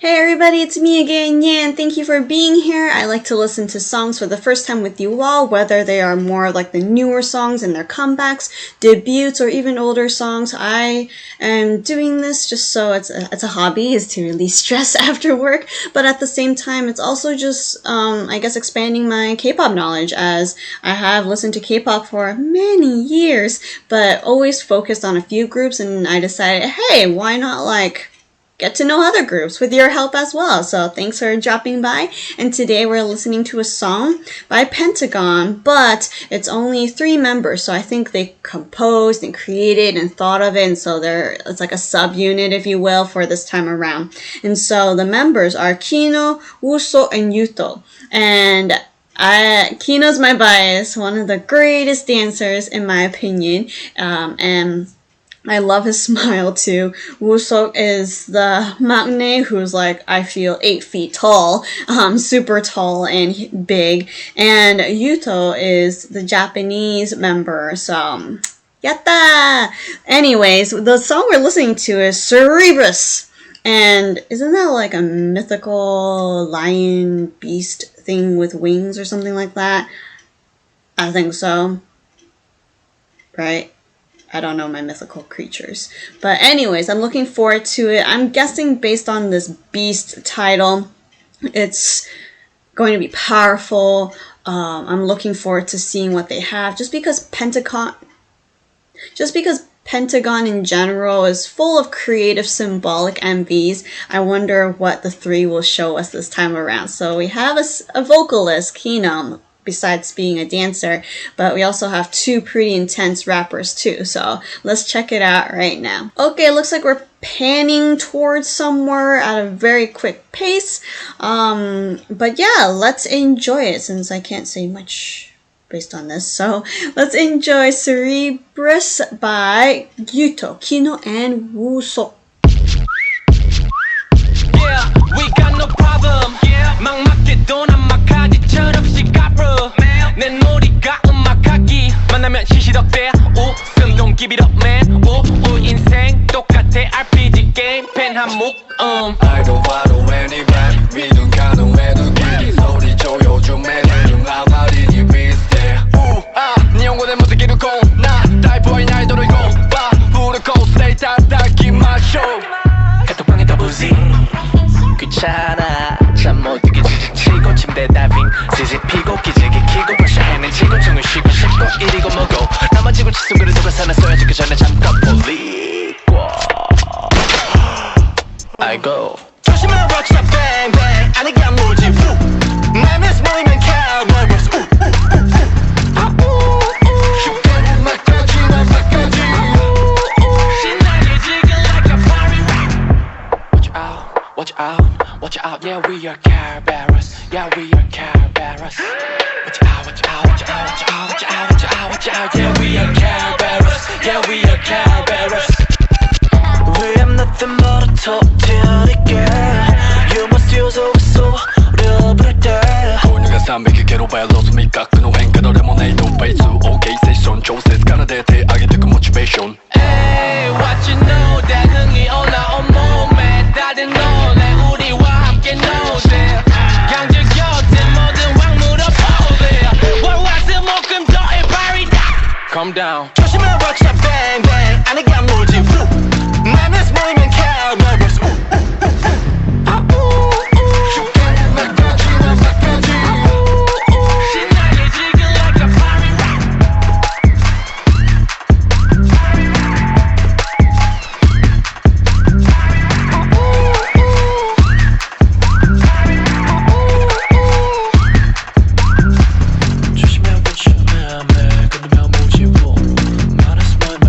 Hey everybody, it's me again, Yan. Thank you for being here. I like to listen to songs for the first time with you all, whether they are more like the newer songs and their comebacks, debuts, or even older songs. I am doing this just so it's a hobby, is to release stress after work, but at the same time, it's also just, I guess, expanding my K-pop knowledge, as I have listened to K-pop for many years, but always focused on a few groups, and I decided, hey, why not get to know other groups with your help as well. So thanks for dropping by. And today we're listening to a song by Pentagon, but it's only 3 members. So I think they composed and created and thought of it. And so it's like a subunit, if you will, for this time around. And so the members are Kino, Wooso, and Yuto. And Kino's my bias, one of the greatest dancers in my opinion. And I love his smile too. Woo-sok is the maknae who's I feel 8 feet tall, super tall and big. And Yuto is the Japanese member, so yatta! Anyways, the song we're listening to is Cerberus. And isn't that like a mythical lion beast thing with wings or something like that? I think so. Right? I don't know my mythical creatures. But anyways, I'm looking forward to it. I'm guessing based on this beast title, it's going to be powerful. I'm looking forward to seeing what they have. Just because Pentagon in general is full of creative symbolic MVs, I wonder what the 3 will show us this time around. So we have a vocalist, Kino, besides being a dancer, but we also have 2 pretty intense rappers too, so let's check it out right now. Okay, it looks like we're panning towards somewhere at a very quick pace, but yeah, let's enjoy it since I can't say much based on this. So let's enjoy Cerberus by Yuto, Kino, and Woo-sok. Yeah, we got no problem. Yeah, 막 맞게도 난 막하지 철없이 갚어. 내 놀이가 음악하기 만나면 시시덕대. 오, so don't give it up, man. 오, 인생 똑같아 RPG 게임 펜 한몫. I don't follow any rap. 미눈 가능해도 길이 소리쳐 요즘에 유명한 말이니 비슷해. 네 영혼의 모든 길을 고나 다이버의 날 돌고 봐. 부르고 say 따뜻하게 마셔. 카톡방에 더부지 귀찮아 잠 못 들게 지지치고 침대 다이빙 뒤집히고 기지개 키고 벌써 해는 지고 정을 쉬고 싶고 이리고 뭐고 나머지고 치숨그를 두고 사는 써야지기 전에 잠깐 볼리고 아이고 조심해라 rockstar bang bang 아니게 안 물지 내 미스 모이면 Cerberus 슈퍼 막까지 난 막까지 신나게 지금 like a party rock. Watch out, watch out, yeah we are Cerberus, yeah we are Cerberus. Watch out, watch out, watch out, watch out, watch out, watch out, watch out, yeah we are Cerberus, yeah we are Cerberus. We have nothing but a top tier girl. You must use a 소리를 부를 때. 혼유가 300개로 발로스미 깎은 횡가도 레모네이드 베이스. OK 세션 조세스 가나데 대학의 듣고 motivation. Hey, what you know that 흥이 올라온 몸에 다른 노래 우리와 함께 노래 양적 곁에 모든 왕물어 폴리 월화수목금토일 party Calm down. 조심해라 rockstar bang bang 아니게 안 물지 내 미스 모이면 Cerberus 신나게 지금 like a party rock. 조심해 조심해 건드면 무지고 많은 스마일만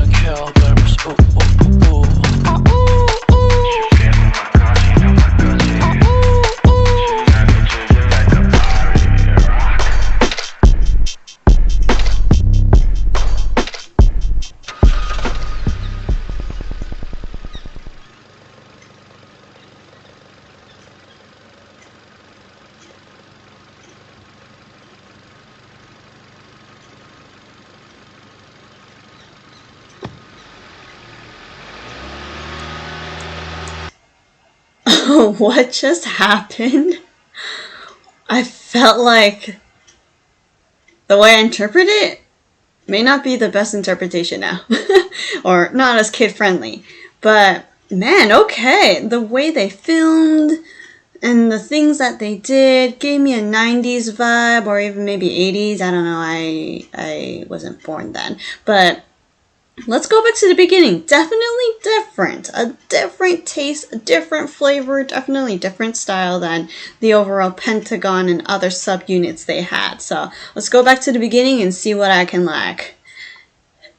what just happened, I felt like the way I interpret it may not be the best interpretation now. Or not as kid-friendly. But, man, okay. The way they filmed and the things that they did gave me a 90s vibe, or even maybe 80s. I don't know. I wasn't born then. But let's go back to the beginning. Definitely different. A different taste, a different flavor, definitely different style than the overall Pentagon and other subunits they had. So let's go back to the beginning and see what I can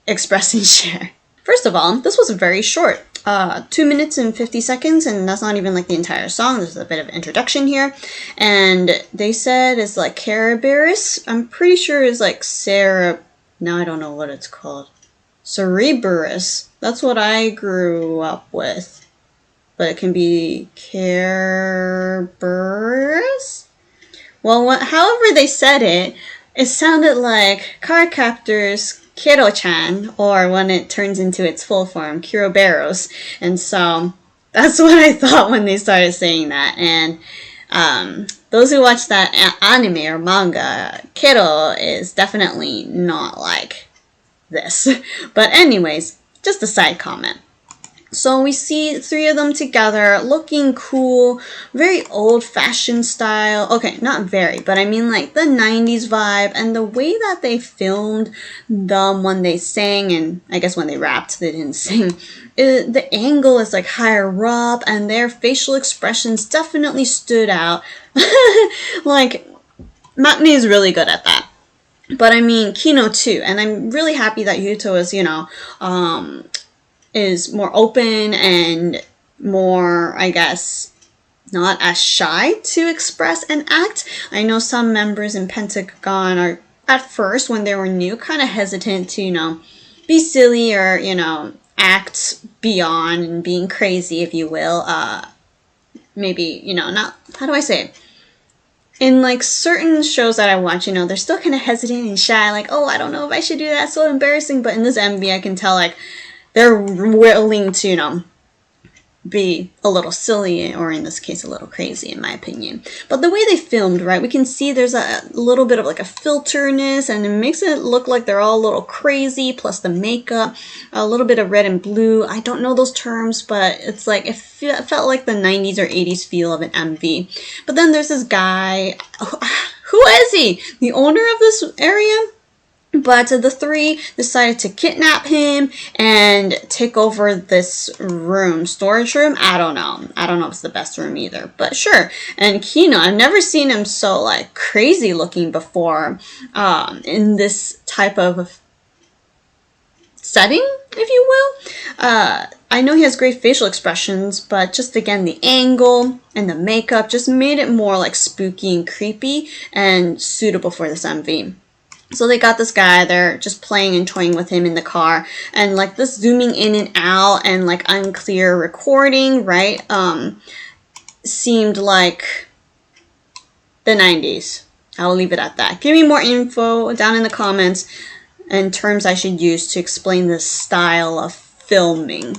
express and share. First of all, this was very short. 2 minutes and 50 seconds, and that's not even like the entire song. There's a bit of introduction here. And they said it's like Cerberus. I'm pretty sure it's like now I don't know what it's called. Cerberus. That's what I grew up with. But it can be Cerberus? Well, however they said it, it sounded like Cardcaptor's Kero-chan, or when it turns into its full form, Cerberus. And so that's what I thought when they started saying that. And those who watch that anime or manga, Kero is definitely not like this. But anyways, just a side comment. So we see 3 of them together, looking cool, very old-fashioned style. Okay, not very, but I mean like the 90s vibe, and the way that they filmed them when they sang, and I guess when they rapped, they didn't sing. The angle is like higher up, and their facial expressions definitely stood out. Like, Maknae is really good at that. But I mean, Kino too, and I'm really happy that Yuto is, is more open and more, I guess, not as shy to express and act. I know some members in Pentagon are, at first, when they were new, kind of hesitant to, be silly or, act beyond and being crazy, if you will. Maybe, not, how do I say it? In, like, certain shows that I watch, they're still kind of hesitant and shy, like, oh, I don't know if I should do that, so embarrassing. But in this MV, I can tell, like, they're willing to, be a little silly, or in this case, a little crazy, in my opinion. But the way they filmed, right, we can see there's a little bit of like a filterness, and it makes it look like they're all a little crazy, plus the makeup, a little bit of red and blue. I don't know those terms, but it's like, it felt like the 90s or 80s feel of an MV. But then there's this guy, who is he? The owner of this area? But the 3 decided to kidnap him and take over this room, storage room. I don't know if it's the best room either, but sure. And Kino, I've never seen him so like crazy looking before in this type of setting, if you will. I know he has great facial expressions, but just again, the angle and the makeup just made it more like spooky and creepy and suitable for this MV. So they got this guy, they're just playing and toying with him in the car, and like this zooming in and out and like unclear recording, right, seemed like the 90s. I'll leave it at that. Give me more info down in the comments and terms I should use to explain this style of filming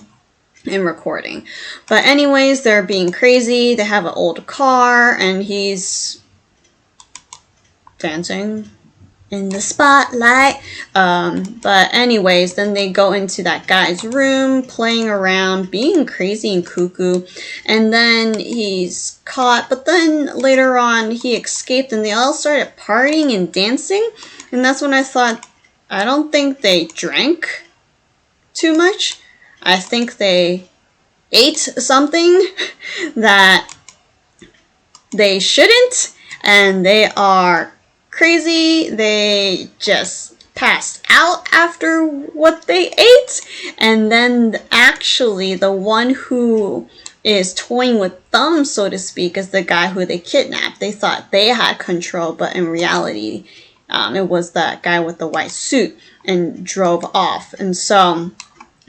and recording. But anyways, they're being crazy, they have an old car, and he's dancing in the spotlight. But anyways, then they go into that guy's room, playing around, being crazy and cuckoo, and then he's caught. But then later on, he escaped, and they all started partying and dancing. And that's when I thought, I don't think they drank too much. I think they ate something that they shouldn't, and they are crazy. They just passed out after what they ate. And then actually the one who is toying with them, so to speak, is the guy who they kidnapped. They thought they had control, but in reality it was that guy with the white suit, and drove off. And so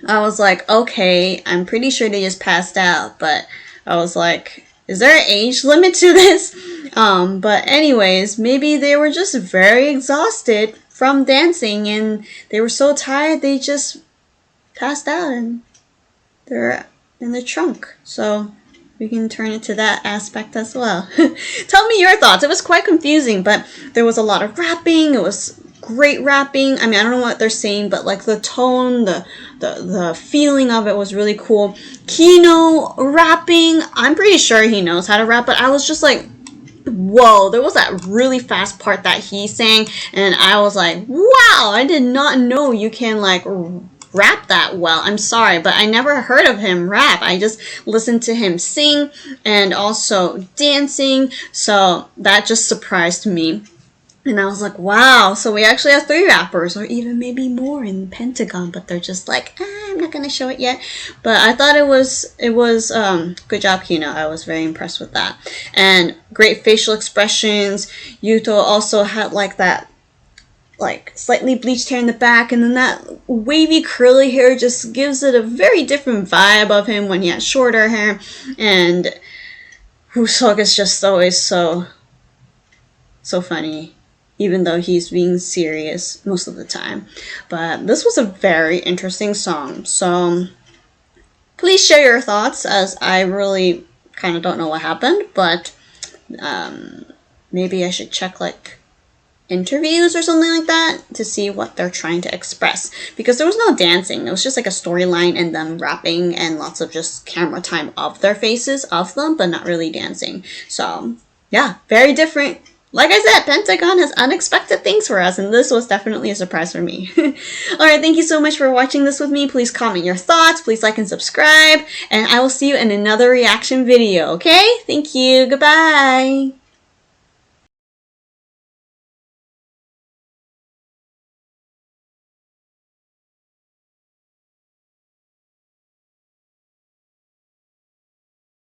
I was like, okay, I'm pretty sure they just passed out, but I was like, is there an age limit to this? But anyways, maybe they were just very exhausted from dancing, and they were so tired they just passed out, and they're in the trunk. So we can turn it to that aspect as well. Tell me your thoughts. It was quite confusing, but there was a lot of rapping. It was great rapping. I mean, I don't know what they're saying, but like the tone, the feeling of it was really cool. Kino rapping, I'm pretty sure he knows how to rap, but I was just like, whoa, there was that really fast part that he sang, and I was like, wow, I did not know you can like rap that well. I'm sorry, but I never heard of him rap. I just listened to him sing and also dancing, so that just surprised me. And I was like, wow, so we actually have 3 rappers, or even maybe more in Pentagon, but they're just like, I'm not going to show it yet. But I thought it was good job, Kino. I was very impressed with that. And great facial expressions. Yuto also had like that, like slightly bleached hair in the back, and then that wavy curly hair just gives it a very different vibe of him when he has shorter hair. And Husok is just always so funny, even though he's being serious most of the time. But this was a very interesting song. So please share your thoughts, as I really kind of don't know what happened, but maybe I should check like interviews or something like that to see what they're trying to express, because there was no dancing. It was just like a storyline and them rapping and lots of just camera time of their faces, of them, but not really dancing. So yeah, very different. Like I said, Pentagon has unexpected things for us, and this was definitely a surprise for me. Alright, thank you so much for watching this with me. Please comment your thoughts, please like and subscribe, and I will see you in another reaction video, okay? Thank you, goodbye!